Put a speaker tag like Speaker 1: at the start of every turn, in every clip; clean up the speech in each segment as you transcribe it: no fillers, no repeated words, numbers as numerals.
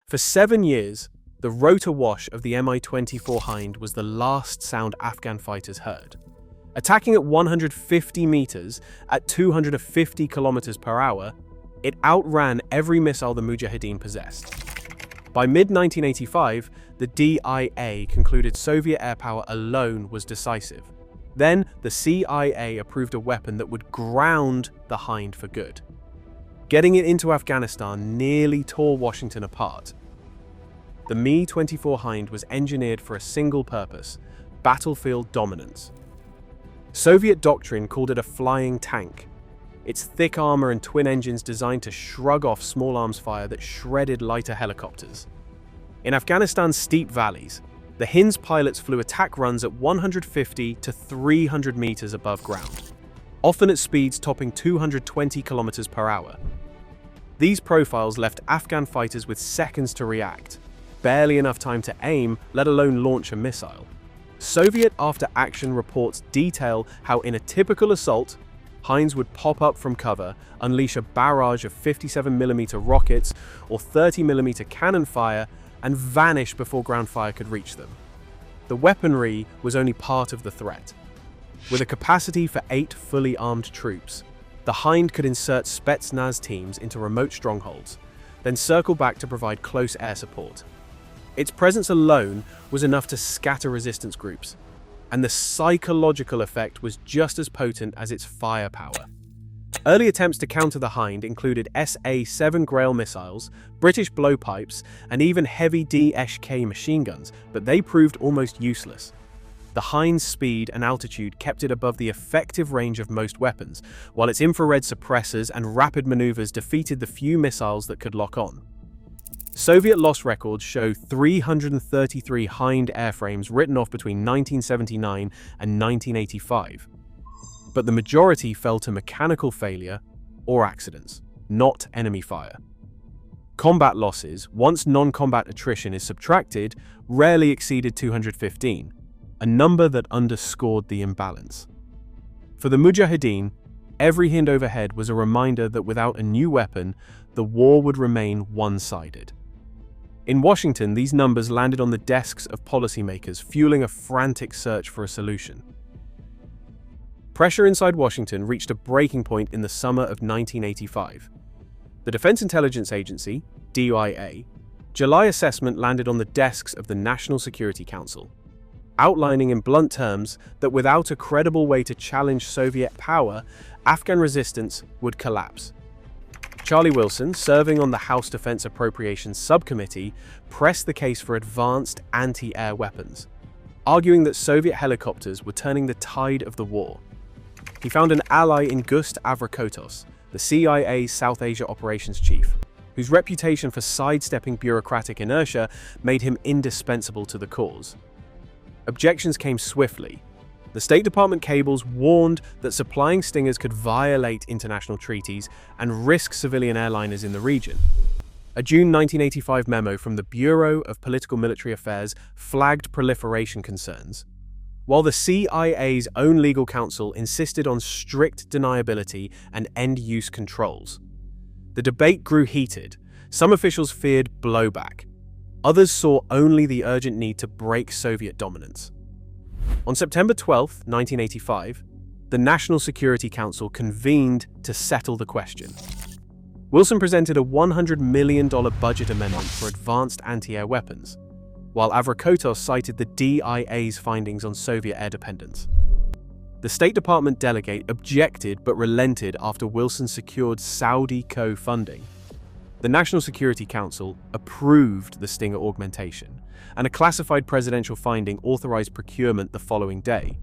Speaker 1: For 7 years, the rotor wash of the Mi-24 Hind was the last sound Afghan fighters heard. Attacking at 150 meters at 250 kilometers per hour, it outran every missile the Mujahideen possessed. By mid-1985, the DIA concluded Soviet air power alone was decisive. Then, the CIA approved a weapon that would ground the Hind for good. Getting it into Afghanistan nearly tore Washington apart. The Mi-24 Hind was engineered for a single purpose: battlefield dominance. Soviet doctrine called it a flying tank. Its thick armor and twin engines designed to shrug off small arms fire that shredded lighter helicopters. In Afghanistan's steep valleys, the Hind's pilots flew attack runs at 150 to 300 meters above ground, often at speeds topping 220 kilometers per hour. These profiles left Afghan fighters with seconds to react, barely enough time to aim, let alone launch a missile. Soviet after-action reports detail how in a typical assault, Hinds would pop up from cover, unleash a barrage of 57mm rockets or 30mm cannon fire, and vanish before ground fire could reach them. The weaponry was only part of the threat. With a capacity for 8 fully armed troops, the Hind could insert Spetsnaz teams into remote strongholds, then circle back to provide close air support. Its presence alone was enough to scatter resistance groups, and the psychological effect was just as potent as its firepower. Early attempts to counter the Hind included SA-7 Grail missiles, British blowpipes, and even heavy DSK machine guns, but they proved almost useless. The Hind's speed and altitude kept it above the effective range of most weapons, while its infrared suppressors and rapid maneuvers defeated the few missiles that could lock on. Soviet loss records show 333 Hind airframes written off between 1979 and 1985. But the majority fell to mechanical failure or accidents, not enemy fire. Combat losses, once non-combat attrition is subtracted, rarely exceeded 215, a number that underscored the imbalance. For the Mujahideen, every Hind overhead was a reminder that without a new weapon, the war would remain one-sided. In Washington, these numbers landed on the desks of policymakers, fueling a frantic search for a solution. Pressure inside Washington reached a breaking point in the summer of 1985. The Defense Intelligence Agency, DIA, July assessment landed on the desks of the National Security Council, outlining in blunt terms that without a credible way to challenge Soviet power, Afghan resistance would collapse. Charlie Wilson, serving on the House Defense Appropriations Subcommittee, pressed the case for advanced anti-air weapons, arguing that Soviet helicopters were turning the tide of the war. He found an ally in Gust Avrakotos, the CIA's South Asia operations chief, whose reputation for sidestepping bureaucratic inertia made him indispensable to the cause. Objections came swiftly. The State Department cables warned that supplying Stingers could violate international treaties and risk civilian airliners in the region. A June 1985 memo from the Bureau of Political Military Affairs flagged proliferation concerns, while the CIA's own legal counsel insisted on strict deniability and end-use controls. The debate grew heated. Some officials feared blowback. Others saw only the urgent need to break Soviet dominance. On September 12, 1985, the National Security Council convened to settle the question. Wilson presented a $100 million budget amendment for advanced anti-air weapons, while Avrakotos cited the DIA's findings on Soviet air dependence. The State Department delegate objected but relented after Wilson secured Saudi co-funding. The National Security Council approved the Stinger augmentation, and a classified presidential finding authorized procurement the following day.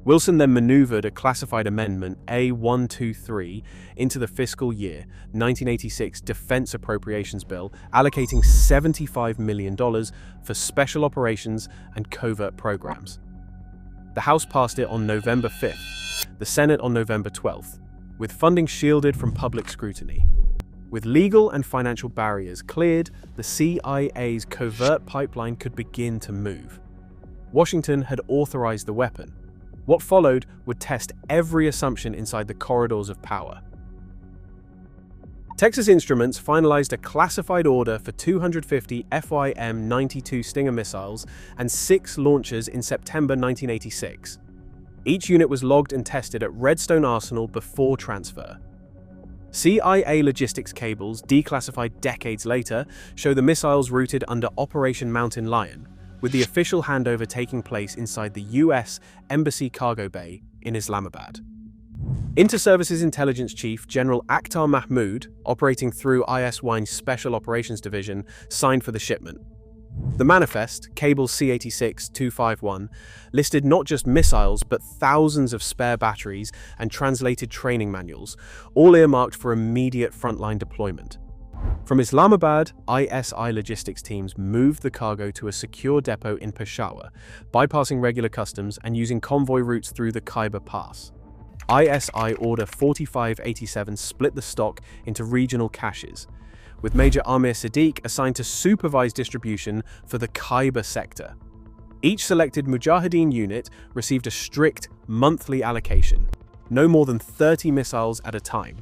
Speaker 1: Wilson then maneuvered a classified amendment A123 into the fiscal year 1986 Defense Appropriations Bill, allocating $75 million for special operations and covert programs. The House passed it on November 5th, the Senate on November 12th, with funding shielded from public scrutiny. With legal and financial barriers cleared, the CIA's covert pipeline could begin to move. Washington had authorized the weapon. What followed would test every assumption inside the corridors of power. Texas Instruments finalized a classified order for 250 FIM-92 Stinger missiles and 6 launchers in September 1986. Each unit was logged and tested at Redstone Arsenal before transfer. CIA logistics cables, declassified decades later, show the missiles routed under Operation Mountain Lion, with the official handover taking place inside the U.S. Embassy cargo bay in Islamabad. Inter-Services Intelligence Chief General Akhtar Mahmoud, operating through ISY's Special Operations Division, signed for the shipment. The manifest, Cable C-86-251, listed not just missiles but thousands of spare batteries and translated training manuals, all earmarked for immediate frontline deployment. From Islamabad, ISI logistics teams moved the cargo to a secure depot in Peshawar, bypassing regular customs and using convoy routes through the Khyber Pass. ISI Order 4587 split the stock into regional caches, with Major Amir Siddiq assigned to supervise distribution for the Khyber sector. Each selected Mujahideen unit received a strict monthly allocation, no more than 30 missiles at a time,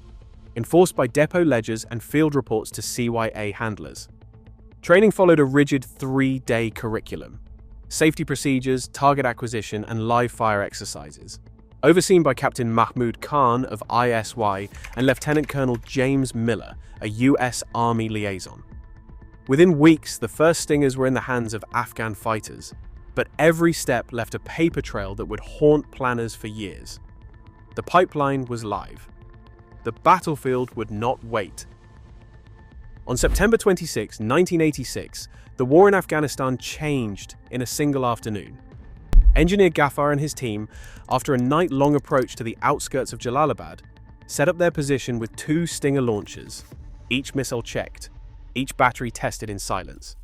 Speaker 1: enforced by depot ledgers and field reports to CYA handlers. Training followed a rigid 3-day curriculum: safety procedures, target acquisition, and live fire exercises. Overseen by Captain Mahmoud Khan of ISY and Lieutenant Colonel James Miller, a U.S. Army liaison. Within weeks, the first Stingers were in the hands of Afghan fighters, but every step left a paper trail that would haunt planners for years. The pipeline was live. The battlefield would not wait. On September 26, 1986, the war in Afghanistan changed in a single afternoon. Engineer Ghaffar and his team, after a night-long approach to the outskirts of Jalalabad, set up their position with 2 Stinger launchers, each missile checked, each battery tested in silence.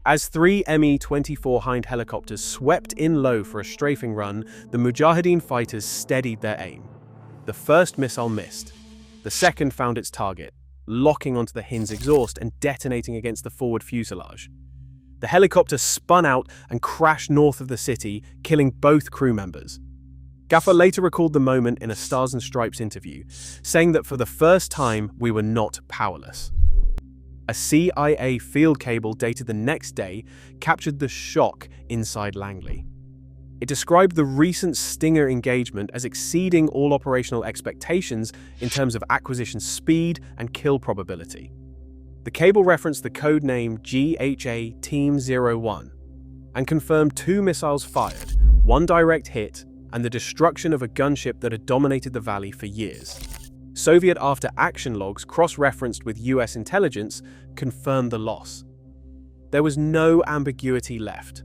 Speaker 1: As 3 Mi-24 Hind helicopters swept in low for a strafing run, the Mujahideen fighters steadied their aim. The first missile missed. The second found its target, locking onto the Hind's exhaust and detonating against the forward fuselage. The helicopter spun out and crashed north of the city, killing both crew members. Ghaffar later recalled the moment in a Stars and Stripes interview, saying that for the first time we were not powerless. A CIA field cable dated the next day captured the shock inside Langley. It described the recent Stinger engagement as exceeding all operational expectations in terms of acquisition speed and kill probability. The cable referenced the code name GHA Team 01 and confirmed 2 missiles fired, 1 direct hit, and the destruction of a gunship that had dominated the valley for years. Soviet after-action logs cross-referenced with US intelligence confirmed the loss. There was no ambiguity left.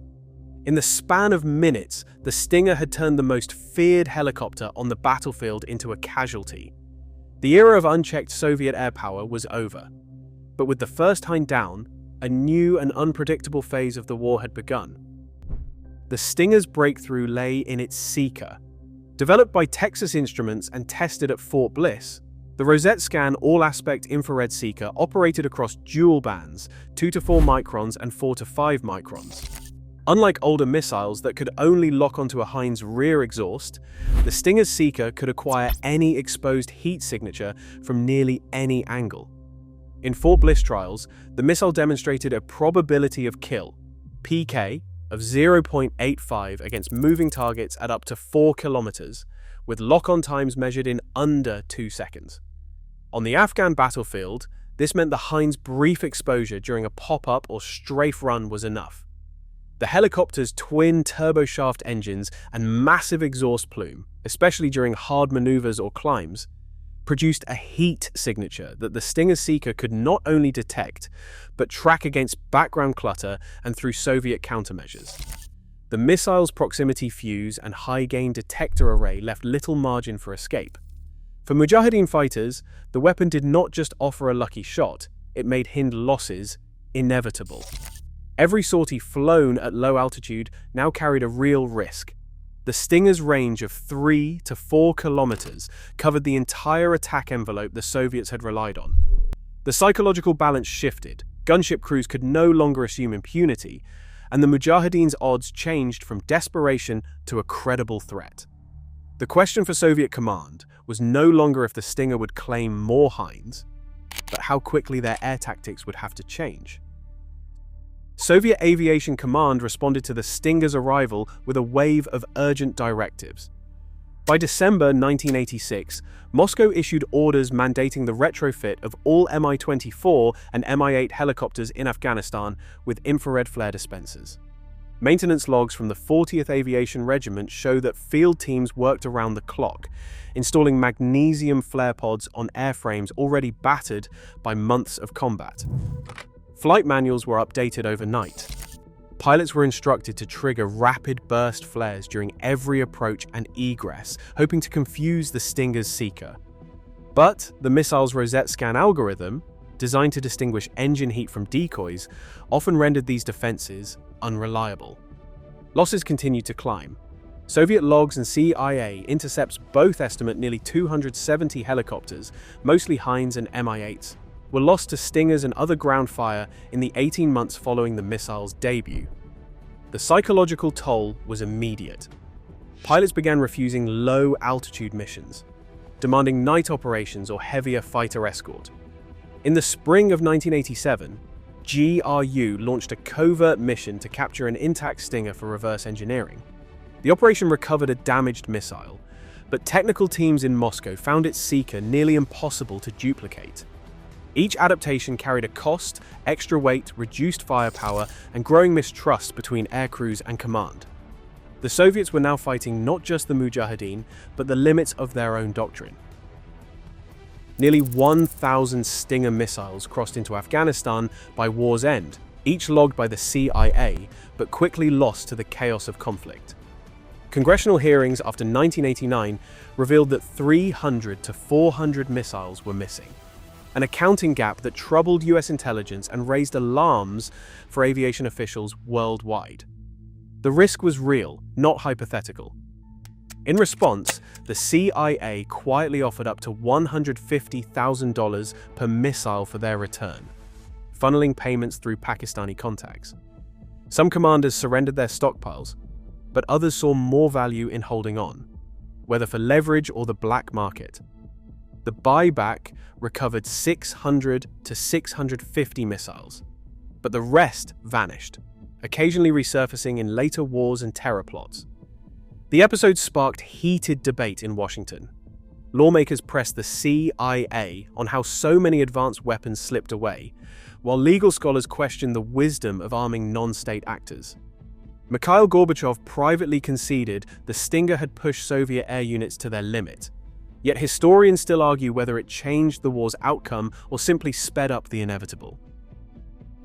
Speaker 1: In the span of minutes, the Stinger had turned the most feared helicopter on the battlefield into a casualty. The era of unchecked Soviet air power was over. But with the first Hind down, a new and unpredictable phase of the war had begun. The Stinger's breakthrough lay in its seeker. Developed by Texas Instruments and tested at Fort Bliss, the Rosette Scan all-aspect infrared seeker operated across dual bands, 2 to 4 microns and 4 to 5 microns. Unlike older missiles that could only lock onto a Hind's rear exhaust, the Stinger's seeker could acquire any exposed heat signature from nearly any angle. In Fort Bliss trials, the missile demonstrated a probability of kill, PK, of 0.85 against moving targets at up to 4 kilometers, with lock-on times measured in under 2 seconds. On the Afghan battlefield, this meant the Hind's brief exposure during a pop-up or strafe run was enough. The helicopter's twin turboshaft engines and massive exhaust plume, especially during hard maneuvers or climbs, produced a heat signature that the Stinger seeker could not only detect, but track against background clutter and through Soviet countermeasures. The missile's proximity fuse and high-gain detector array left little margin for escape. For Mujahideen fighters, the weapon did not just offer a lucky shot, it made Hind losses inevitable. Every sortie flown at low altitude now carried a real risk. The Stinger's range of 3 to 4 kilometers covered the entire attack envelope the Soviets had relied on. The psychological balance shifted. Gunship crews could no longer assume impunity, and the Mujahideen's odds changed from desperation to a credible threat. The question for Soviet command was no longer if the Stinger would claim more Hinds. but how quickly their air tactics would have to change. Soviet Aviation Command responded to the Stinger's arrival with a wave of urgent directives. By December 1986, Moscow issued orders mandating the retrofit of all Mi-24 and Mi-8 helicopters in Afghanistan with infrared flare dispensers. Maintenance logs from the 40th Aviation Regiment show that field teams worked around the clock, installing magnesium flare pods on airframes already battered by months of combat. Flight manuals were updated overnight. Pilots were instructed to trigger rapid burst flares during every approach and egress, hoping to confuse the Stinger's seeker. But the missile's rosette scan algorithm, designed to distinguish engine heat from decoys, often rendered these defenses unreliable. Losses continued to climb. Soviet logs and CIA intercepts both estimate nearly 270 helicopters, mostly Hinds and Mi-8s, were lost to Stingers and other ground fire in the 18 months following the missile's debut. The psychological toll was immediate. Pilots began refusing low-altitude missions, demanding night operations or heavier fighter escort. In the spring of 1987, GRU launched a covert mission to capture an intact Stinger for reverse engineering. The operation recovered a damaged missile, but technical teams in Moscow found its seeker nearly impossible to duplicate. Each adaptation carried a cost, extra weight, reduced firepower, and growing mistrust between air crews and command. The Soviets were now fighting not just the Mujahideen, but the limits of their own doctrine. Nearly 1,000 Stinger missiles crossed into Afghanistan by war's end, each logged by the CIA, but quickly lost to the chaos of conflict. Congressional hearings after 1989 revealed that 300 to 400 missiles were missing, an accounting gap that troubled US intelligence and raised alarms for aviation officials worldwide. The risk was real, not hypothetical. In response, the CIA quietly offered up to $150,000 per missile for their return, funneling payments through Pakistani contacts. Some commanders surrendered their stockpiles, but others saw more value in holding on, whether for leverage or the black market. The buyback recovered 600 to 650 missiles, but the rest vanished, occasionally resurfacing in later wars and terror plots. The episode sparked heated debate in Washington. Lawmakers pressed the CIA on how so many advanced weapons slipped away, while legal scholars questioned the wisdom of arming non-state actors. Mikhail Gorbachev privately conceded the Stinger had pushed Soviet air units to their limit. Yet historians still argue whether it changed the war's outcome or simply sped up the inevitable.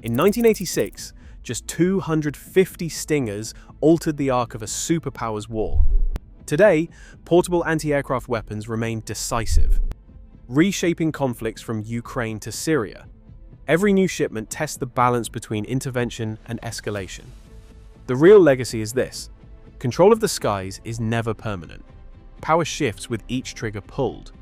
Speaker 1: In 1986, just 250 Stingers altered the arc of a superpower's war. Today, portable anti-aircraft weapons remain decisive, reshaping conflicts from Ukraine to Syria. Every new shipment tests the balance between intervention and escalation. The real legacy is this: control of the skies is never permanent. Power shifts with each trigger pulled.